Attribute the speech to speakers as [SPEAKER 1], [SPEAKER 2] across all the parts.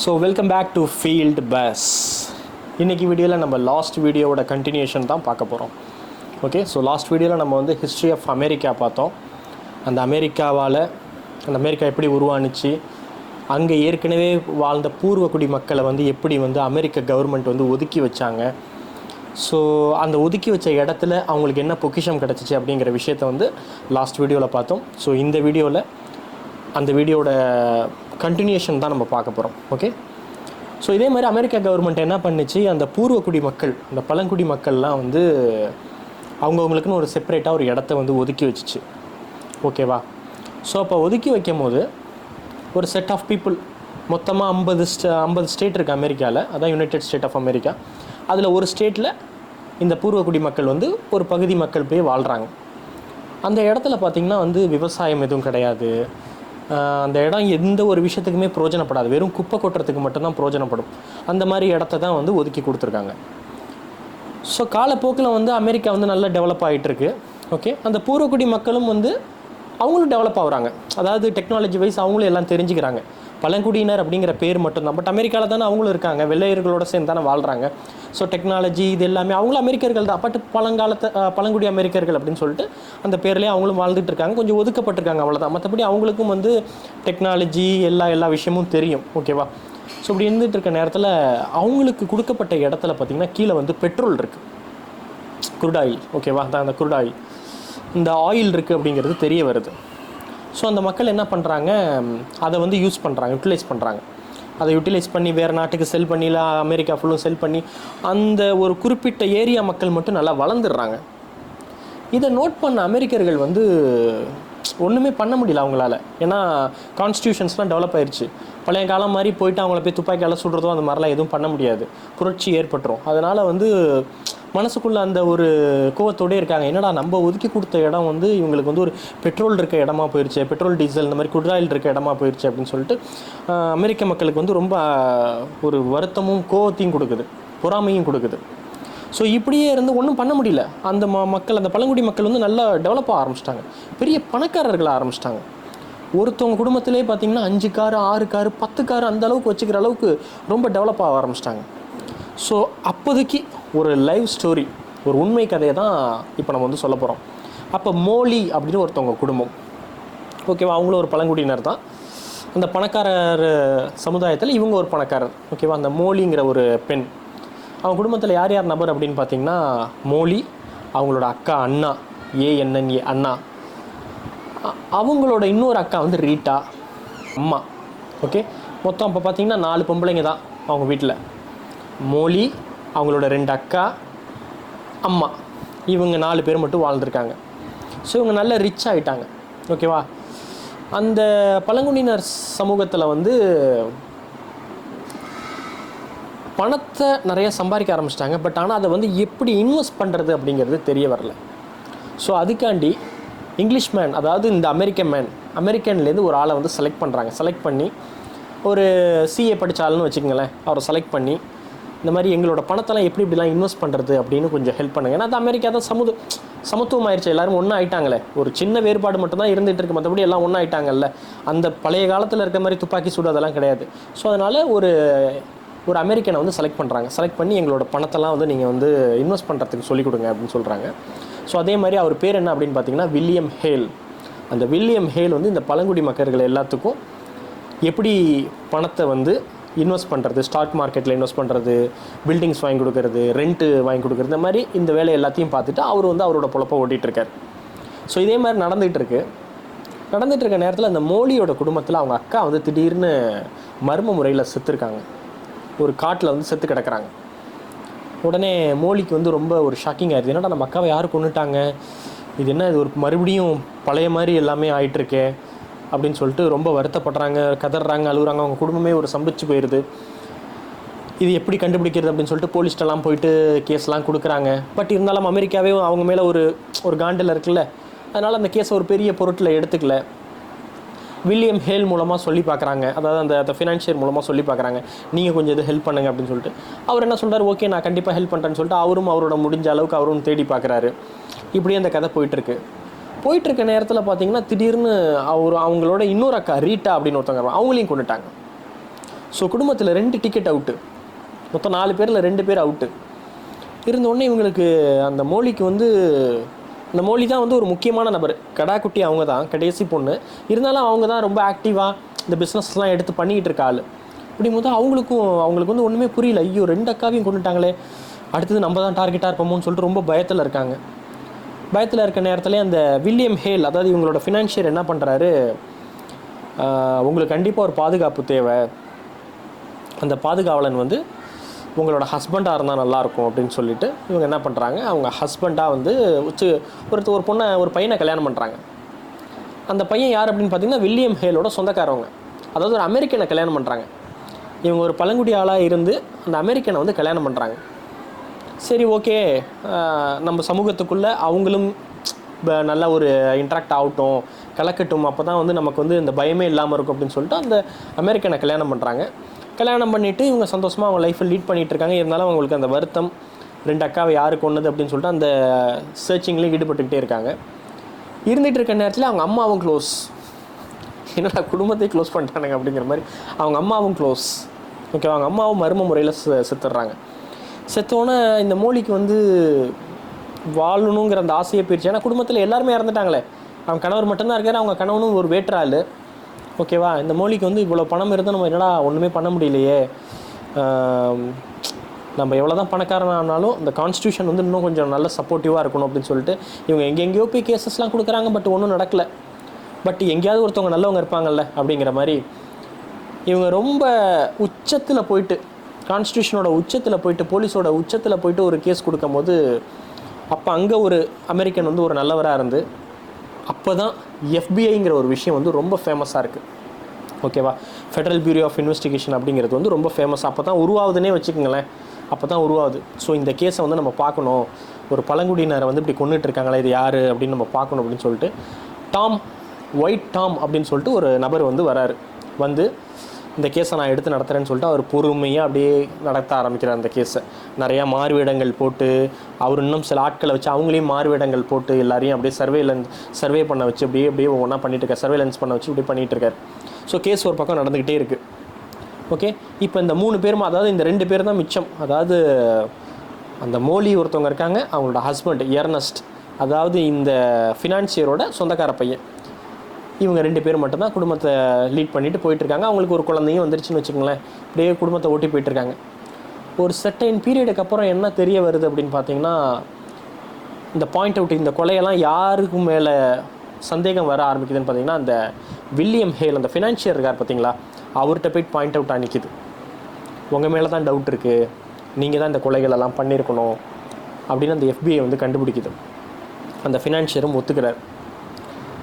[SPEAKER 1] So welcome back to field buzz. இன்றைக்கி வீடியோவில் நம்ம லாஸ்ட் வீடியோவோட கண்டினியூஷன் தான் பார்க்க போகிறோம். ஓகே, ஸோ லாஸ்ட் வீடியோவில் நம்ம வந்து ஹிஸ்ட்ரி ஆஃப் அமெரிக்கா பார்த்தோம். அந்த அமெரிக்கா எப்படி உருவானுச்சு, அங்கே ஏற்கனவே வாழ்ந்த பூர்வக்குடி மக்களை வந்து எப்படி வந்து அமெரிக்க கவர்மெண்ட் வந்து ஒதுக்கி வச்சாங்க. ஸோ அந்த ஒதுக்கி வச்ச இடத்துல அவங்களுக்கு என்ன பொக்கிஷம் கிடச்சிச்சு அப்படிங்கிற விஷயத்தை வந்து லாஸ்ட் வீடியோவில் பார்த்தோம். ஸோ இந்த வீடியோவில் அந்த வீடியோட கண்டினியூஷன் தான் நம்ம பார்க்க போகிறோம். ஓகே, ஸோ இதே மாதிரி அமெரிக்கா கவர்மெண்ட் என்ன பண்ணிச்சு, அந்த பூர்வக்குடி மக்கள், அந்த பழங்குடி மக்கள்லாம் வந்து அவங்கவுங்களுக்குன்னு ஒரு செப்பரேட்டாக ஒரு இடத்த வந்து ஒதுக்கி வச்சிச்சு. ஓகேவா? ஸோ அப்போ ஒதுக்கி வைக்கும் போது ஒரு செட் ஆஃப் பீப்புள், மொத்தமாக 50 ஸ்டேட் இருக்குது அமெரிக்காவில், அதான் யுனைடெட் ஸ்டேட் ஆஃப் அமெரிக்கா. அதில் ஒரு ஸ்டேட்டில் இந்த பூர்வக்குடி மக்கள் வந்து ஒரு பகுதி மக்கள் போய் வாழ்கிறாங்க. அந்த இடத்துல பார்த்திங்கன்னா வந்து விவசாயம் எதுவும் கிடையாது. அந்த இடம் எந்த ஒரு விஷயத்துக்குமே பிரயோஜனப்படாது, வெறும் குப்பை கொட்டுறதுக்கு மட்டும்தான் பிரயோஜனப்படும். அந்த மாதிரி இடத்த தான் வந்து ஒதுக்கி கொடுத்துருக்காங்க. ஸோ காலப்போக்கில் வந்து அமெரிக்கா வந்து நல்லா டெவலப் ஆகிட்டுருக்கு. ஓகே, அந்த பூர்வக்குடி மக்களும் வந்து அவங்களும் டெவலப் ஆகுறாங்க. அதாவது டெக்னாலஜி வைஸ் அவங்களும் எல்லாம் தெரிஞ்சுக்கிறாங்க. பழங்குடியினர் அப்படிங்கிற பேர் மட்டும்தான், பட் அமெரிக்காவில் தானே அவங்களும் இருக்காங்க, வெள்ளையர்களோட சேர்ந்து தானே வாழ்கிறாங்க. ஸோ டெக்னாலஜி இது எல்லாமே அவங்களும் அமெரிக்கர்கள் தான், பட் பழங்குடி அமெரிக்கர்கள் அப்படின்னு சொல்லிட்டு அந்த பேர்லேயே அவங்களும் வாழ்ந்துட்டு இருக்காங்க. கொஞ்சம் ஒதுக்கப்பட்டிருக்காங்க, அவ்வளோதான். மற்றபடி அவங்களுக்கும் வந்து டெக்னாலஜி எல்லா விஷயமும் தெரியும். ஓகேவா? ஸோ இப்படி இருந்துகிட்டு இருக்க நேரத்தில் அவங்களுக்கு கொடுக்கப்பட்ட இடத்துல பார்த்திங்கன்னா கீழே வந்து பெட்ரோல் இருக்குது, குரூட் ஆயில். ஓகேவா? அந்த குரூட் ஆயில், இந்த ஆயில் இருக்குது அப்படிங்கிறது தெரிய வருது. ஸோ அந்த மக்கள் என்ன பண்ணுறாங்க, அதை வந்து யூட்டிலைஸ் பண்ணுறாங்க. அதை யூட்டிலைஸ் பண்ணி வேறு நாட்டுக்கு செல் பண்ணி, இல்லை அமெரிக்கா ஃபுல்லும் செல் பண்ணி அந்த ஒரு குறிப்பிட்ட ஏரியா மக்கள் மட்டும் நல்லா வளர்ந்துடுறாங்க. இதை நோட் பண்ண அமெரிக்கர்கள் வந்து ஒன்றுமே பண்ண முடியல அவங்களால. ஏன்னா கான்ஸ்டியூஷன்ஸ்லாம் டெவலப் ஆயிடுச்சு. பழைய காலம் மாதிரி போயிட்டு அவங்கள போய் துப்பாக்கியால் சுடுறதோ அந்த மாதிரிலாம் எதுவும் பண்ண முடியாது, புரட்சி ஏற்பட்டுரும். அதனால் வந்து மனசுக்குள்ளே அந்த ஒரு கோவத்தோடே இருக்காங்க. என்னடா நம்ம ஒதுக்கி கொடுத்த இடம் வந்து இவங்களுக்கு வந்து ஒரு பெட்ரோல் இருக்க இடமா போயிடுச்சு, பெட்ரோல் டீசல் இந்த மாதிரி குட் ஆயில் இருக்க இடமா போயிடுச்சு அப்படின்னு சொல்லிட்டு அமெரிக்க மக்களுக்கு வந்து ரொம்ப ஒரு வருத்தமும் கோவத்தையும் கொடுக்குது, பொறாமையும் கொடுக்குது. ஸோ இப்படியே இருந்து ஒன்றும் பண்ண முடியல. அந்த மக்கள், அந்த பழங்குடி மக்கள் வந்து நல்லா டெவலப் ஆக ஆரம்பிச்சிட்டாங்க, பெரிய பணக்காரர்களாக ஆரம்பிச்சிட்டாங்க. ஒருத்தவங்க குடும்பத்திலே பார்த்திங்கன்னா 5 காரு 6 காரு 10 காரு அந்த அளவுக்கு வச்சுக்கிற அளவுக்கு ரொம்ப டெவலப் ஆக ஆரம்பிச்சிட்டாங்க. ஸோ அப்போதைக்கு ஒரு லைவ் ஸ்டோரி, ஒரு உண்மை கதையை தான் இப்போ நம்ம வந்து சொல்ல போகிறோம். அப்போ மோலி அப்படின்னு ஒருத்தவங்க குடும்பம். ஓகேவா? அவங்களும் ஒரு பழங்குடியினர் தான். அந்த பணக்காரர் சமுதாயத்தில் இவங்க ஒரு பணக்காரர். ஓகேவா? அந்த மோலிங்கிற ஒரு பெண், அவங்க குடும்பத்தில் யார் யார் நபர் அப்படின்னு பார்த்திங்கன்னா மோலி, அவங்களோட அக்கா அண்ணா, ANNA அண்ணா, அவங்களோட இன்னொரு அக்கா வந்து ரீட்டா, அம்மா. ஓகே, மொத்தம் இப்போ பார்த்திங்கன்னா 4 பொம்பளைங்க தான் அவங்க வீட்டில். மோலி, அவங்களோட 2 அக்கா, அம்மா, இவங்க 4 பேர் மட்டும் வாழ்ந்துருக்காங்க. ஸோ இவங்க நல்ல ரிச் ஆகிட்டாங்க. ஓகேவா? அந்த பழங்குடியினர் சமூகத்தில் வந்து பணத்தை நிறைய சம்பாதிக்க ஆரம்பிச்சிட்டாங்க. பட் ஆனால் அதை வந்து எப்படி இன்வெஸ்ட் பண்ணுறது அப்படிங்கிறது தெரிய வரல. ஸோ அதுக்காண்டி இங்கிலீஷ்மேன், அதாவது இந்த அமெரிக்கன்லேருந்து ஒரு ஆளை வந்து செலக்ட் பண்ணி ஒரு CA படித்த ஆளுன்னு வச்சுக்கோங்களேன், அவரை செலக்ட் பண்ணி இந்த மாதிரி எங்களோட பணத்தெல்லாம் இப்படிலாம் இன்வெஸ்ட் பண்ணுறது அப்படின்னு கொஞ்சம் ஹெல்ப் பண்ணுங்கள். ஏன்னா அது அமெரிக்கா தான் சமத்துவம் ஆயிடுச்சு, எல்லோரும் ஒன்றா ஆகிட்டாங்களே. ஒரு சின்ன வேறுபாடு மட்டும் தான் இருந்துகிட்டு இருக்குது, மற்றபடி எல்லாம் ஒன்றா ஆகிட்டாங்கல்ல. அந்த பழைய காலத்தில் இருக்க மாதிரி துப்பாக்கி சூடு அதெல்லாம் கிடையாது. ஸோ அதனால் ஒரு அமெரிக்கனை வந்து செலக்ட் பண்ணி எங்களோட பணத்தெல்லாம் வந்து நீங்கள் வந்து இன்வெஸ்ட் பண்ணுறதுக்கு சொல்லிக் கொடுங்க அப்படின்னு சொல்கிறாங்க. ஸோ அதே மாதிரி அவர் பேர் என்ன அப்படின்னு பார்த்தீங்கன்னா வில்லியம் ஹேல். அந்த வில்லியம் ஹேல் வந்து இந்த பழங்குடி மக்கள்கள் எல்லாத்துக்கும் எப்படி பணத்தை வந்து இன்வெஸ்ட் பண்ணுறது, ஸ்டாக் மார்க்கெட்டில் இன்வெஸ்ட் பண்ணுறது, பில்டிங்ஸ் வாங்கி கொடுக்குறது, ரெண்ட்டு வாங்கி கொடுக்குறது, இந்த மாதிரி இந்த வேலை எல்லாத்தையும் பார்த்துட்டு அவர் வந்து அவரோட பொழப்பை ஓட்டிகிட்ருக்கார். ஸோ இதே மாதிரி நடந்துகிட்டு இருக்க நேரத்தில் அந்த மோலியோட குடும்பத்தில் அவங்க அக்கா வந்து திடீர்னு மர்ம முறையில் செத்துருக்காங்க, ஒரு காட்டில் வந்து செத்து கிடக்கிறாங்க. உடனே மோலிக்கு வந்து ரொம்ப ஒரு ஷாக்கிங் ஆயிடுது. என்னடா நம்ம அக்காவை யார் கொண்டுட்டாங்க, இது என்ன, இது ஒரு மறுபடியும் பழைய மாதிரி எல்லாமே ஆகிட்டுருக்கே அப்படின்னு சொல்லிட்டு ரொம்ப வருத்தப்படுறாங்க, கதறாங்க, அழுகுறாங்க. அவங்க குடும்பமே ஒரு சம்பிச்சு போயிடுது. இது எப்படி கண்டுபிடிக்கிறது அப்படின்னு சொல்லிட்டு போலீஸ்டெல்லாம் போயிட்டு கேஸ்லாம் கொடுக்குறாங்க. பட் இருந்தாலும் அமெரிக்காவே அவங்க மேலே ஒரு காண்டில் இருக்குல்ல, அதனால் அந்த கேஸை ஒரு பெரிய பொருட்டில் எடுத்துக்கல. வில்லியம் ஹேல் மூலமாக சொல்லி பார்க்குறாங்க, அதாவது அந்த ஃபினான்ஷியர் மூலமாக சொல்லி பார்க்குறாங்க, நீங்கள் கொஞ்சம் இது ஹெல்ப் பண்ணுங்க அப்படின்னு சொல்லிட்டு. அவர் என்ன சொல்கிறார், ஓகே நான் கண்டிப்பாக ஹெல்ப் பண்ணுறேன்னு சொல்லிட்டு அவரோட முடிஞ்ச அளவுக்கு அவரும் தேடி பார்க்குறாரு. இப்படியே அந்த கதை போயிட்டுருக்க நேரத்தில் பார்த்தீங்கன்னா திடீர்னு அவங்களோட இன்னொரு அக்கா ரீட்டா அப்படின்னு ஒருத்தவங்க அவங்களையும் கொண்டுட்டாங்க. ஸோ குடும்பத்தில் 2 டிக்கெட் அவுட்டு, மொத்தம் 4 பேரில் 2 பேர் அவுட்டு இருந்தோடனே இவங்களுக்கு அந்த மோலிக்கு வந்து அந்த மோலி தான் வந்து ஒரு முக்கியமான நபர். கடாக்குட்டி அவங்க தான், கடைசி பொண்ணு. இருந்தாலும் அவங்க தான் ரொம்ப ஆக்டிவாக இந்த பிஸ்னஸ்லாம் எடுத்து பண்ணிக்கிட்டு இருக்க ஆள். அப்படிங்கும்போது அவங்களுக்கு வந்து ஒன்றுமே புரியல. ஐயோ 2 அக்காவையும் கொண்டுட்டாங்களே, அடுத்தது நம்ம தான் டார்கெட்டாக இருப்போமோன்னு சொல்லிட்டு ரொம்ப பயத்தில் இருக்காங்க. பயத்தில் இருக்க நேரத்தில் அந்த வில்லியம் ஹேல், அதாவது இவங்களோட ஃபினான்ஷியர் என்ன பண்ணுறாரு, உங்களுக்கு கண்டிப்பாக ஒரு பாதுகாப்பு தேவை, அந்த பாதுகாவலன் வந்து உங்களோட ஹஸ்பண்டாக இருந்தால் நல்லாயிருக்கும் அப்படின்னு சொல்லிட்டு இவங்க என்ன பண்ணுறாங்க, அவங்க ஹஸ்பண்டாக வந்து ஒரு பையனை கல்யாணம் பண்ணுறாங்க. அந்த பையன் யார் அப்படின்னு பார்த்தீங்கன்னா வில்லியம் ஹேலோட சொந்தக்காரவங்க. அதாவது ஒரு அமெரிக்கனை கல்யாணம் பண்ணுறாங்க. இவங்க ஒரு பழங்குடி ஆளாக இருந்து அந்த அமெரிக்கனை வந்து கல்யாணம் பண்ணுறாங்க. சரி, ஓகே, நம்ம சமூகத்துக்குள்ளே அவங்களும் நல்லா ஒரு இன்ட்ராக்ட் ஆகட்டும், கலக்கட்டும், அப்போ தான் வந்து நமக்கு வந்து இந்த பயமே இல்லாமல் இருக்கும் அப்படின்னு சொல்லிட்டு அந்த அமெரிக்கனை கல்யாணம் பண்ணுறாங்க. கல்யாணம் பண்ணிவிட்டு இவங்க சந்தோஷமாக அவங்க லைஃப்பை லீட் பண்ணிகிட்டு இருக்காங்க. இருந்தாலும் அவங்களுக்கு அந்த வருத்தம், 2 அக்காவை யாரு கொண்டது அப்படின்னு சொல்லிட்டு அந்த சர்ச்சிங்லேயும் ஈடுபட்டுக்கிட்டே இருக்காங்க. இருந்துகிட்டு இருக்க நேரத்தில் அவங்க அம்மாவும் க்ளோஸ். என்னடா குடும்பத்தை க்ளோஸ் பண்ணிட்டானுங்க அப்படிங்கிற மாதிரி அவங்க அம்மாவும் க்ளோஸ். ஓகே, அவங்க அம்மாவும் மர்ம முறையில் செத்துடுறாங்க. செத்தோன்னே இந்த மோலிக்கு வந்து வாழணுங்கிற அந்த ஆசையை போயிடுச்சு. ஏன்னா குடும்பத்தில் எல்லாருமே இறந்துட்டாங்களே, அவங்க கணவர் மட்டும்தான் இருக்காரு. அவங்க கணவனும் ஒரு வேற்றாள். ஓகேவா, இந்த மோலிக்கு வந்து இவ்வளோ பணம் இருந்தால் நம்ம என்னடா ஒன்றுமே பண்ண முடியலையே, நம்ம எவ்வளோ தான் பணக்காரன் ஆனாலும் இந்த கான்ஸ்டியூஷன் வந்து இன்னும் கொஞ்சம் நல்ல சப்போர்ட்டிவாக இருக்கணும் அப்படின்னு சொல்லிட்டு இவங்க எங்கெங்கேயோ போய் கேசஸ்லாம் கொடுக்குறாங்க. பட் ஒன்றும் நடக்கலை. பட் எங்கேயாவது ஒருத்தவங்க நல்லவங்க இருப்பாங்கல்ல அப்படிங்கிற மாதிரி இவங்க ரொம்ப உச்சத்தில் போயிட்டு, கான்ஸ்டியூஷனோட உச்சத்தில் போயிட்டு, போலீஸோட உச்சத்தில் போயிட்டு ஒரு கேஸ் கொடுக்கும்போது அப்போ அங்கே ஒரு அமெரிக்கன் வந்து ஒரு நல்லவராக இருந்து அப்போ தான் எஃபிஐங்கிற ஒரு விஷயம் வந்து ரொம்ப ஃபேமஸாக இருக்குது. ஓகேவா, ஃபெடரல் பியூரோ ஆஃப் இன்வெஸ்டிகேஷன் அப்படிங்கிறது வந்து ரொம்ப ஃபேமஸ். அப்போ தான் உருவாகுதுன்னே வச்சுக்கோங்களேன். அப்போ தான் உருவாகுது. ஸோ இந்த கேஸை வந்து நம்ம பார்க்கணும், ஒரு பழங்குடியினரை வந்து இப்படி கொண்டுட்டு இருக்காங்களா, இது யார் அப்படின்னு நம்ம பார்க்கணும் அப்படின்னு சொல்லிட்டு ஒயிட் டாம் அப்படின்னு சொல்லிட்டு ஒரு நபர் வந்து வராரு. வந்து இந்த கேஸை நான் எடுத்து நடத்துகிறேன்னு சொல்லிட்டு அவர் பொறுமையாக அப்படியே நடத்த ஆரம்பிக்கிறார். அந்த கேஸை நிறையா மாறுவேடங்கள் போட்டு, அவர் இன்னும் சில ஆட்களை வச்சு அவங்களையும் மாறுவேடங்கள் போட்டு எல்லாரையும் அப்படியே சர்வே பண்ண வச்சு அப்படியே ஒவ்வொன்றா பண்ணிகிட்டு இருக்கார். சர்வேலன்ஸ் பண்ண வச்சு இப்படி பண்ணிகிட்டு இருக்கார். ஸோ கேஸ் ஒரு பக்கம் நடந்துக்கிட்டே இருக்குது. ஓகே, இப்போ இந்த 3 பேரும், அதாவது இந்த 2 பேர் தான் மிச்சம். அதாவது அந்த மோலி ஒருத்தவங்க இருக்காங்க, அவங்களோட ஹஸ்பண்ட் எர்னஸ்ட், அதாவது இந்த ஃபினான்ஷியரோட சொந்தக்கார பையன். இவங்க 2 பேர் மட்டும்தான் குடும்பத்தை லீட் பண்ணிட்டு போயிட்டுருக்காங்க. அவங்களுக்கு ஒரு குழந்தையும் வந்துருச்சுன்னு வச்சுக்கோங்களேன். அப்படியே குடும்பத்தை ஓட்டி போயிட்டுருக்காங்க. ஒரு செர்டைன் பீரியடுக்கு அப்புறம் என்ன தெரிய வருது அப்படின்னு பார்த்தீங்கன்னா, இந்த பாயிண்ட் அவுட், இந்த கொலையெல்லாம் யாருக்கு மேலே சந்தேகம் வர ஆரம்பிக்குதுன்னு பார்த்தீங்கன்னா, அந்த வில்லியம் ஹேல், அந்த ஃபினான்ஷியர் இருக்கார் பார்த்தீங்களா, அவர்கிட்ட போய்ட்டு பாயிண்ட் அவுட் ஆனிக்குது. உங்கள் மேலே தான் டவுட் இருக்குது, நீங்கள் தான் இந்த கொலைகளெல்லாம் பண்ணியிருக்கணும் அப்படின்னு அந்த எஃபிஐ வந்து கண்டுபிடிக்குது. அந்த ஃபினான்ஷியரும் ஒத்துக்கிறார்.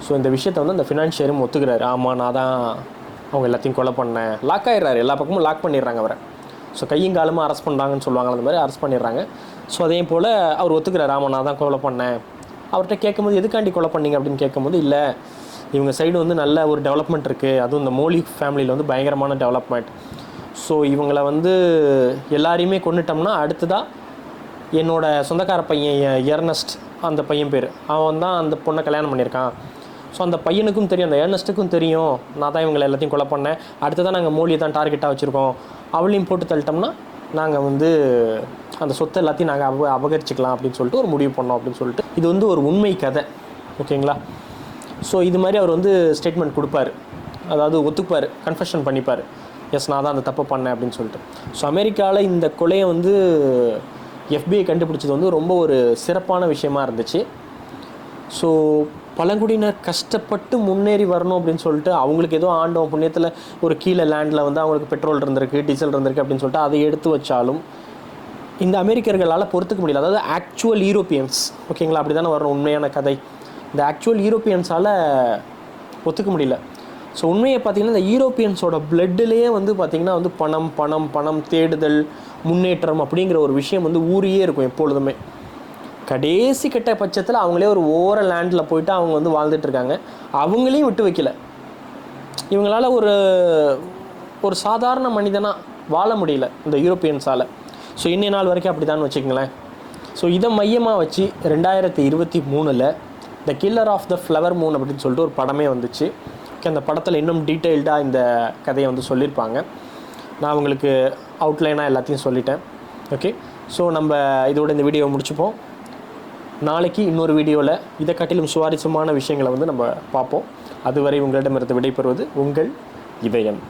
[SPEAKER 1] ஸோ இந்த விஷயத்தை வந்து அந்த ஃபினான்ஷியரும் ஒத்துக்கிறாரு. ஆமாம், நான் தான் அவங்க எல்லாத்தையும் கொலை பண்ணேன். லாக் ஆகிடுறாரு, எல்லா பக்கமும் லாக் பண்ணிடுறாங்க அவரை. ஸோ கையும் காலமாக அரெஸ்ட் பண்ணுறாங்கன்னு சொல்லுவாங்க, அந்த மாதிரி அரெஸ்ட் பண்ணிடுறாங்க. ஸோ அதே போல் அவர் ஒத்துக்கிறார், ஆமாம் நான் தான் கொலை பண்ணேன். அவர்கிட்ட கேட்கும்போது எதுக்காண்டி கொலை பண்ணீங்க அப்படின்னு கேட்கும்போது, இல்லை இவங்க சைடு வந்து நல்ல ஒரு டெவலப்மெண்ட் இருக்குது, அதுவும் இந்த மோலி ஃபேமிலியில் வந்து பயங்கரமான டெவலப்மெண்ட். ஸோ இவங்களை வந்து எல்லாரையுமே கொண்டுட்டோம்னா அடுத்ததாக என்னோடய சொந்தக்கார பையன் எர்னஸ்ட், அந்த பையன் பேர், அவன் தான் அந்த பொண்ணை கல்யாணம் பண்ணியிருக்கான். ஸோ அந்த பையனுக்கும் தெரியும், அந்த ஏர்னஸ்ட்டுக்கும் தெரியும் நான் தான் இவங்களை எல்லாத்தையும் கொலை பண்ணேன். அடுத்ததான் நாங்கள் மோலியை தான் டார்கெட்டாக வச்சுருக்கோம். அவளையும் போட்டு தள்ளிட்டோம்னா நாங்கள் வந்து அந்த சொத்தை எல்லாத்தையும் நாங்கள் அபகரிச்சிக்கலாம் அப்படின்னு சொல்லிட்டு ஒரு முடிவு பண்ணோம் அப்படின்னு சொல்லிட்டு. இது வந்து ஒரு உண்மை கதை. ஓகேங்களா. ஸோ இது மாதிரி அவர் வந்து ஸ்டேட்மெண்ட் கொடுப்பார், அதாவது ஒத்துப்பார், கன்ஃபெஷன் பண்ணிப்பார், எஸ் நான் தான் அந்த தப்பு பண்ணேன் அப்படின்னு சொல்லிட்டு. ஸோ அமெரிக்காவில் இந்த கொலையை வந்து எஃபிஐ கண்டுபிடிச்சது வந்து ரொம்ப ஒரு சிறப்பான விஷயமா இருந்துச்சு. ஸோ பழங்குடியினர் கஷ்டப்பட்டு முன்னேறி வரணும் அப்படின்னு சொல்லிட்டு, அவங்களுக்கு ஏதோ ஆண்டவன் புண்ணியத்தில் ஒரு கீழே லேண்டில் வந்து அவங்களுக்கு பெட்ரோல் இருந்திருக்கு, டீசல் இருந்திருக்கு அப்படின்னு சொல்லிட்டு அதை எடுத்து வச்சாலும் இந்த அமெரிக்கர்களால் பொறுத்துக்க முடியல. அதாவது ஆக்சுவல் யூரோப்பியன்ஸ், ஓகேங்களா, அப்படி தானே வரணும் உண்மையான கதை. இந்த ஆக்சுவல் யூரோப்பியன்ஸால் ஒத்துக்க முடியல. ஸோ உண்மையை பார்த்திங்கன்னா இந்த யூரோப்பியன்ஸோட பிளட்லேயே வந்து பார்த்திங்கன்னா வந்து பணம் பணம் பணம் தேடுதல், முன்னேற்றம் அப்படிங்கிற ஒரு விஷயம் வந்து ஊறியே இருக்கும் எப்பொழுதுமே. கடைசி கட்ட பட்சத்தில் அவங்களே ஒரு ஓர லேண்டில் போயிட்டு அவங்க வந்து வாழ்ந்துட்டுருக்காங்க. அவங்களையும் விட்டு வைக்கல. இவங்களால் ஒரு சாதாரண மனிதனாக வாழ முடியல இந்த யூரோப்பியன்ஸால். ஸோ இன்னைய நாள் வரைக்கும் அப்படி தான் வச்சுக்கங்களேன். ஸோ இதை மையமாக வச்சு 2023 the killer of the flower moon அப்படின்னு சொல்லிட்டு ஒரு படமே வந்துச்சு. அந்த படத்தில் இன்னும் டீட்டெயில்டாக இந்த கதையை வந்து சொல்லியிருப்பாங்க. நான் உங்களுக்கு அவுட்லைனாக எல்லாத்தையும் சொல்லிட்டேன். ஓகே, ஸோ நம்ம இதோட இந்த வீடியோவை முடிச்சுப்போம். நாளைக்கு இன்னொரு வீடியோவில் இதை காட்டிலும் சுவாரஸ்யமான விஷயங்களை வந்து நம்ம பார்ப்போம். அதுவரை உங்களிடமிருந்து விடைபெறுவது உங்கள் இதயம்.